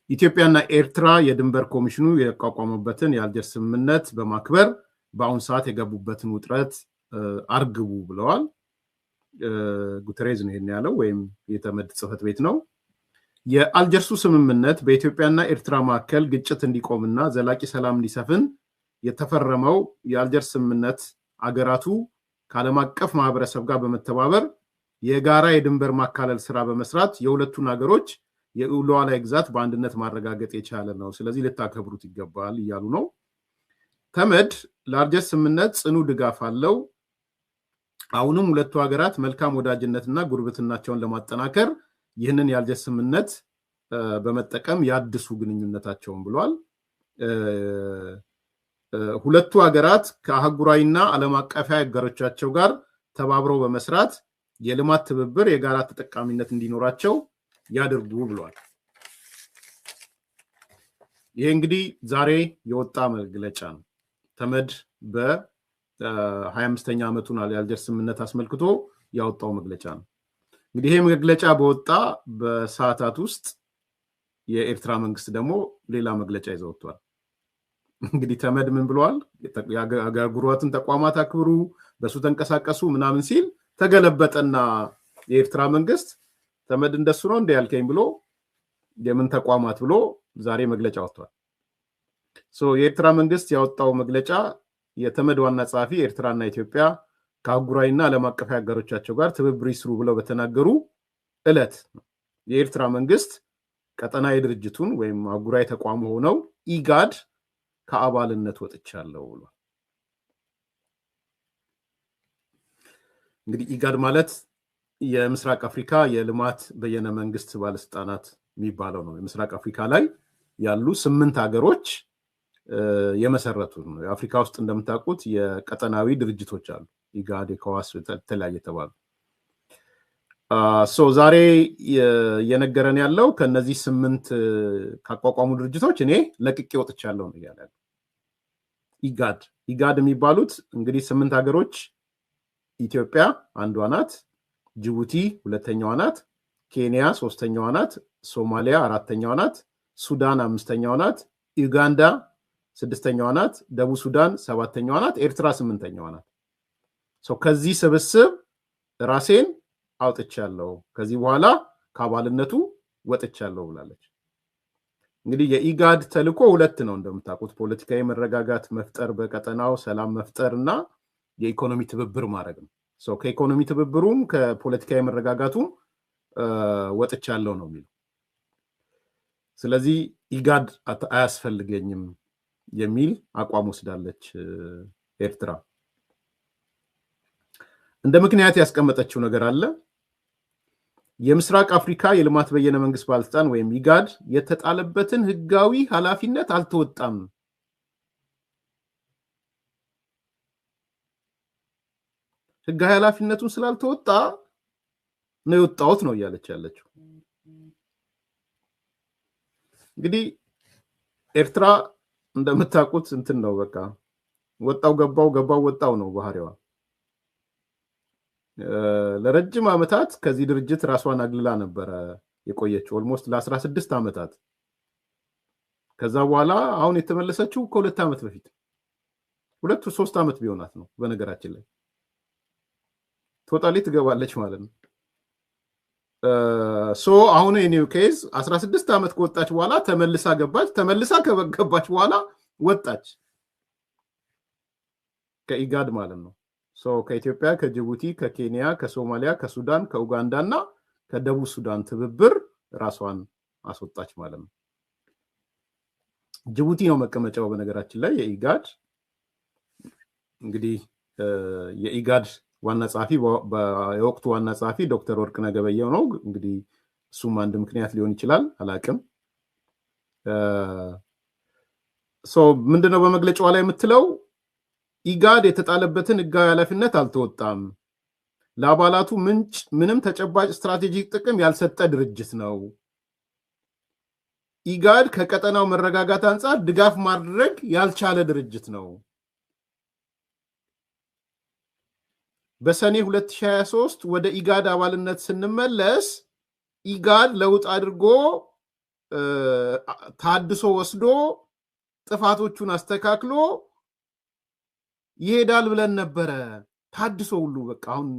ኢትዮጵያና ኤርትራ የድንበር ኮሚሽኑ የቋቋመበትን የአልጀርስ ስምምነት በማክበር በአሁን ሰዓት የገቡበትን ውጥረት አርግቡ ብለዋል። ጉተሬዝ ነው ይሄን ያለው ወይም የተመድ ጽህፈት ቤት ነው። የአልጀርሱ ስምምነት በኢትዮጵያና ኤርትራ መካከል ግጭት እንዲቆምና ዘላቂ ሰላም እንዲሰፍን የተፈረመው የአልጀርስ ስምምነት አገራቱ ከዓለም አቀፍ ማህበረሰብ ጋር በመተባበር የጋራ የድንበር ማካለል ስራ በመስራት የሁለቱን ሀገሮች የሉዓላዊ ግዛት በአንድነት ማረጋገጥ የቻለ ነው። ስለዚህ ልታከብሩት ይገባል እያሉ ነው። ተመድ ለአልጀርስ ስምምነት ጽኑ ድጋፍ አለው። አሁንም ሁለቱ ሀገራት መልካም ወዳጅነትና ጉርብትናቸውን ለማጠናከር ይህንን የአልጀርስ ስምምነት በመጠቀም ያድሱ ግንኙነታቸውን ብሏል። ሁለቱ ሀገራት ከአህጉራዊና ዓለም አቀፋዊ አጋሮቻቸው ጋር ተባብረው በመስራት የልማት ትብብር፣ የጋራ ተጠቃሚነት እንዲኖራቸው ያድርጉ ብሏል። ይሄ እንግዲህ ዛሬ የወጣ መግለጫ ነው። ተመድ በ25ኛ ዓመቱን የአልጀርስ ስምምነት አስመልክቶ ያወጣው መግለጫ ነው። እንግዲህ ይሄ መግለጫ በወጣ በሰዓታት ውስጥ የኤርትራ መንግስት ደግሞ ሌላ መግለጫ ይዘው ወጥቷል። እንግዲህ ተመድ ምን ብለዋል? የአህጉራትን ተቋማት አክብሩ፣ በሱ ተንቀሳቀሱ ምናምን ሲል ተገለበጠና የኤርትራ መንግስት ተመድ እንደሱ ነው እንደ ያልከኝ ብሎ የምን ተቋማት ብሎ ዛሬ መግለጫ ወጥቷል። የኤርትራ መንግስት ያወጣው መግለጫ የተመድ ዋና ጸሐፊ ኤርትራና ኢትዮጵያ ከአህጉራዊና ዓለም አቀፍ አጋሮቻቸው ጋር ትብብር ይስሩ ብለው በተናገሩ ዕለት የኤርትራ መንግስት ቀጠናዊ ድርጅቱን ወይም አህጉራዊ ተቋም ሆነው ኢጋድ ከአባልነት ወጥቻለሁ ብሏል። እንግዲህ ኢጋድ ማለት የምስራቅ አፍሪካ የልማት በየነ መንግስት ባለስልጣናት የሚባለው ነው። የምስራቅ አፍሪካ ላይ ያሉ 8 ሀገሮች የመሰረቱ ነው። የአፍሪካ ውስጥ እንደምታውቁት የቀጠናዊ ድርጅቶች አሉ። ኢጋድ፣ ኤኮዋስ የተለያየ ተባሉ። ዛሬ የነገረን ያለው ከነዚህ 8 ካቋቋሙ ድርጅቶች እኔ ለቅቄ ወጥቻለሁ ነው ያለ ኢጋድ የሚባሉት እንግዲህ 8 ሀገሮች ኢትዮጵያ አንዷ ናት፣ ጅቡቲ ሁለተኛዋ ናት፣ ኬንያ ሶስተኛዋ ናት፣ ሶማሊያ አራተኛዋ ናት፣ ሱዳን አምስተኛዋ ናት፣ ዩጋንዳ ስድስተኛዋ ናት፣ ደቡብ ሱዳን ሰባተኛዋ ናት፣ ኤርትራ 8ኛዋ ናት። ከዚህ ስብስብ ራሴን አውጥቻለሁ፣ ከዚህ በኋላ ከአባልነቱ ወጥቻለሁ ብላለች። እንግዲህ የኢጋድ ተልዕኮ 2 ነው እንደምታውቁት፣ ፖለቲካዊ መረጋጋት መፍጠር፣ በቀጠናው ሰላም መፍጠር እና የኢኮኖሚ ትብብር ማድረግ ነው። ከኢኮኖሚ ትብብሩም ከፖለቲካዊ መረጋጋቱም ወጥቻለሁ ነው የሚለው። ስለዚህ ኢጋድ አያስፈልገኝም የሚል አቋም ወስዳለች ኤርትራ። እንደ ምክንያት ያስቀመጠችው ነገር አለ። የምስራቅ አፍሪካ የልማት በየነ መንግስት ባለስልጣን ወይም ኢጋድ የተጣለበትን ህጋዊ ኃላፊነት አልተወጣም። ህጋዊ ኃላፊነቱን ስላልተወጣ ነው የወጣሁት ነው እያለች ያለችው። እንግዲህ ኤርትራ እንደምታውቁት እንትን ነው፣ በቃ ወጣው ገባው ገባው ወጣው ነው ባህሪዋ። ለረጅም ዓመታት ከዚህ ድርጅት ራሷን አግልላ ነበረ የቆየችው ኦልሞስት ለ16 ዓመታት። ከዛ በኋላ አሁን የተመለሰችው ከ2 ዓመት በፊት 2-3 ዓመት ቢሆናት ነው በነገራችን ላይ ቶታሊ ትገባለች ማለት ነው። አሁን የኒው ኬዝ 16 ዓመት ከወጣች በኋላ ተመልሳ ገባች። ተመልሳ ከገባች በኋላ ወጣች ከኢጋድ ማለት ነው። ከኢትዮጵያ፣ ከጅቡቲ፣ ከኬንያ፣ ከሶማሊያ፣ ከሱዳን፣ ከኡጋንዳ እና ከደቡብ ሱዳን ትብብር ራሷን አስወጣች ማለት ነው። ጅቡቲ ነው መቀመጫው በነገራችን ላይ የኢጋድ። እንግዲህ የኢጋድ ዋና ጸሐፊ የወቅቱ ዋና ጸሐፊ ዶክተር ወርቅነህ ገበየሁ ነው። እንግዲህ እሱም አንድ ምክንያት ሊሆን ይችላል፣ አላቅም። ምንድነው በመግለጫዋ ላይ የምትለው? ኢጋድ የተጣለበትን ህጋዊ ኃላፊነት አልተወጣም፣ ለአባላቱ ምንም ተጨባጭ ስትራቴጂክ ጥቅም ያልሰጠ ድርጅት ነው። ኢጋድ ከቀጠናው መረጋጋት አንጻር ድጋፍ ማድረግ ያልቻለ ድርጅት ነው። በሰኔ 2023 ወደ ኢጋድ አባልነት ስንመለስ ኢጋድ ለውጥ አድርጎ ታድሶ ወስዶ ጥፋቶቹን አስተካክሎ ይሄዳል ብለን ነበረ። ታድሶ ሁሉ በቃ አሁን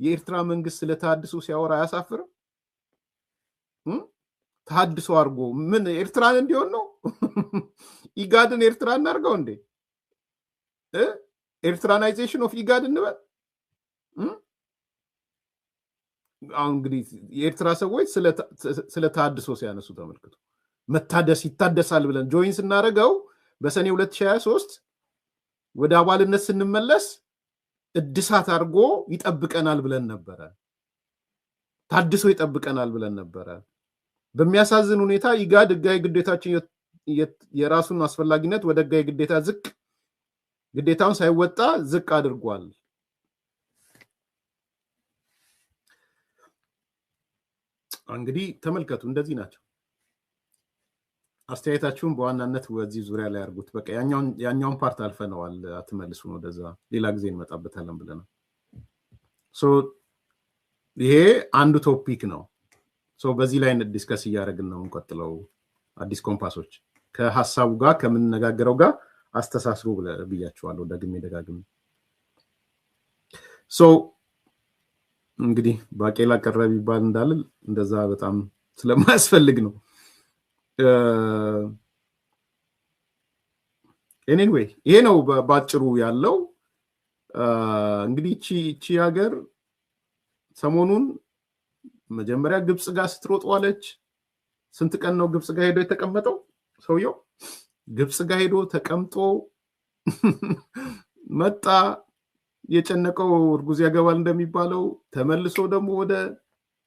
የኤርትራ መንግስት ስለ ታድሶ ሲያወራ አያሳፍርም? ታድሶ አድርጎ ምን ኤርትራን እንዲሆን ነው? ኢጋድን ኤርትራ እናርገው እንዴ? ኤርትራናይዜሽን ኦፍ ኢጋድ እንበል? አሁን እንግዲህ የኤርትራ ሰዎች ስለ ታድሶ ሲያነሱ ተመልክቶ መታደስ ይታደሳል ብለን ጆይን ስናደርገው በሰኔ 2023 ወደ አባልነት ስንመለስ እድሳት አድርጎ ይጠብቀናል ብለን ነበረ። ታድሶ ይጠብቀናል ብለን ነበረ። በሚያሳዝን ሁኔታ ኢጋድ ህጋዊ ግዴታችን የራሱን አስፈላጊነት ወደ ህጋዊ ግዴታ ግዴታውን ሳይወጣ ዝቅ አድርጓል። እንግዲህ ተመልከቱ፣ እንደዚህ ናቸው። አስተያየታችሁን በዋናነት በዚህ ዙሪያ ላይ አድርጉት። በቃ ያኛውን ፓርት አልፈነዋል፣ አትመልሱ ነው ወደዛ፣ ሌላ ጊዜ እንመጣበታለን ብለናል። ይሄ አንዱ ቶፒክ ነው። በዚህ ላይ ዲስከስ እያደረግን ነው እንቀጥለው። አዲስ ኮምፓሶች ከሐሳቡ ጋር ከምንነጋገረው ጋር አስተሳስሩ ብያችኋለሁ ደግሜ ደጋግሜ። እንግዲህ ባቄላ ቀረብ ይባል እንዳልል እንደዛ በጣም ስለማያስፈልግ ነው። ኤኒዌይ ይሄ ነው ባጭሩ ያለው። እንግዲህ እቺ ሀገር ሰሞኑን መጀመሪያ ግብጽ ጋር ስትሮጥ ዋለች። ስንት ቀን ነው ግብጽ ጋር ሄዶ የተቀመጠው ሰውየው? ግብጽ ጋር ሄዶ ተቀምጦ መጣ። የጨነቀው እርጉዝ ያገባል እንደሚባለው ተመልሶ ደግሞ ወደ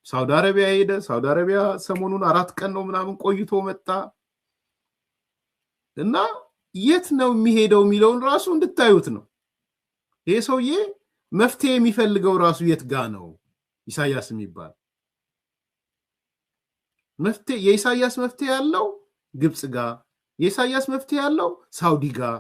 ሳውዲ አረቢያ ሄደ። ሳውዲ አረቢያ ሰሞኑን 4 ቀን ነው ምናምን ቆይቶ መጣ እና የት ነው የሚሄደው የሚለውን ራሱ እንድታዩት ነው። ይሄ ሰውዬ መፍትሄ የሚፈልገው ራሱ የት ጋ ነው? ኢሳያስ የሚባል መፍትሄ የኢሳያስ መፍትሄ ያለው ግብጽ ጋር፣ የኢሳያስ መፍትሄ ያለው ሳውዲ ጋር፣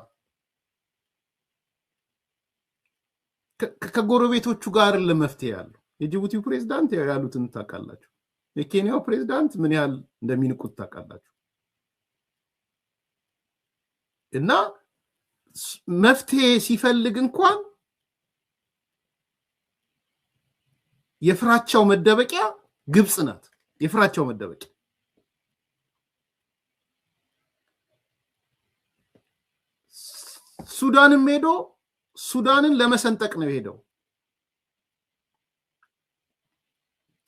ከጎረቤቶቹ ጋር ለመፍትሄ ያለው። የጅቡቲው ፕሬዝዳንት ያሉትን ታውቃላችሁ። የኬንያው ፕሬዝዳንት ምን ያህል እንደሚንቁት ታውቃላችሁ። እና መፍትሄ ሲፈልግ እንኳን የፍራቻው መደበቂያ ግብጽ ናት። የፍራቻው መደበቂያ ሱዳንም ሄዶ ሱዳንን ለመሰንጠቅ ነው ሄደው።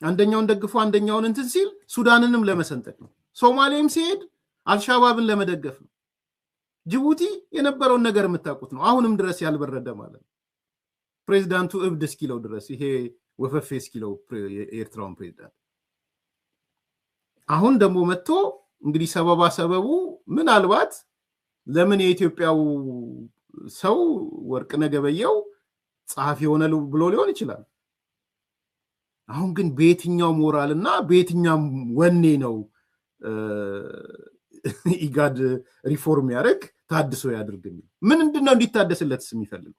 አንደኛውን ደግፎ አንደኛውን እንትን ሲል ሱዳንንም ለመሰንጠቅ ነው። ሶማሌም ሲሄድ አልሻባብን ለመደገፍ ነው። ጅቡቲ የነበረውን ነገር የምታውቁት ነው። አሁንም ድረስ ያልበረደ ማለት ነው። ፕሬዝዳንቱ እብድ እስኪለው ድረስ ይሄ ወፈፌ እስኪለው የኤርትራውን ፕሬዝዳንት አሁን ደግሞ መጥቶ እንግዲህ ሰበቡ ምናልባት ለምን የኢትዮጵያው ሰው ወርቅነህ ገበየሁ ጸሐፊ ሆነ ብሎ ሊሆን ይችላል። አሁን ግን በየትኛው ሞራል እና በየትኛው ወኔ ነው ኢጋድ ሪፎርም ያደርግ ታድሶ ያድርግ? ምንድነው እንዲታደስለትስ የሚፈልገው?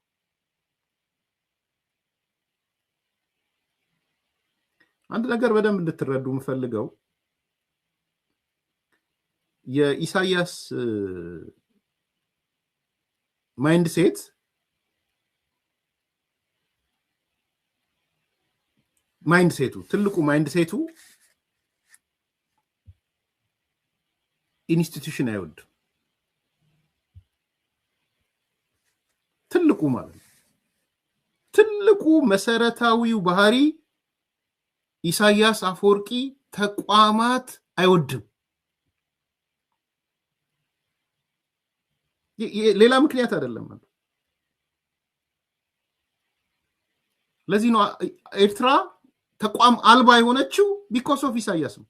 አንድ ነገር በደንብ እንድትረዱ የምፈልገው የኢሳያስ ማይንድሴት ትልቁ ማይንድሴቱ ኢንስቲትዩሽን አይወድ። ትልቁ ማለት ነው። ትልቁ መሰረታዊው ባህሪ ኢሳያስ አፈወርቂ ተቋማት አይወድም። ሌላ ምክንያት አይደለም። ለዚህ ነው ኤርትራ ተቋም አልባ የሆነችው ቢኮዝ ኦፍ ኢሳያስ ነው።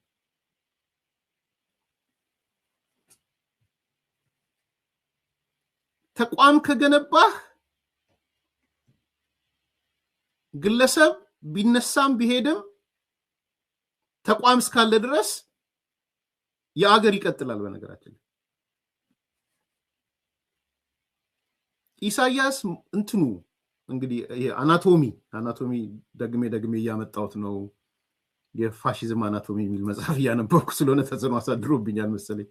ተቋም ከገነባህ ግለሰብ ቢነሳም ቢሄድም ተቋም እስካለ ድረስ የአገር ይቀጥላል። በነገራችን ኢሳያስ እንትኑ እንግዲህ አናቶሚ ደግሜ እያመጣሁት ነው። የፋሺዝም አናቶሚ የሚል መጽሐፍ እያነበብኩ ስለሆነ ተጽዕኖ አሳድሮብኛል መሰለኝ።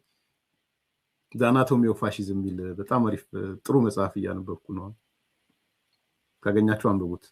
አናቶሚ ኦፍ ፋሺዝም የሚል በጣም አሪፍ ጥሩ መጽሐፍ እያነበብኩ ነው። ካገኛችሁ አንብቡት።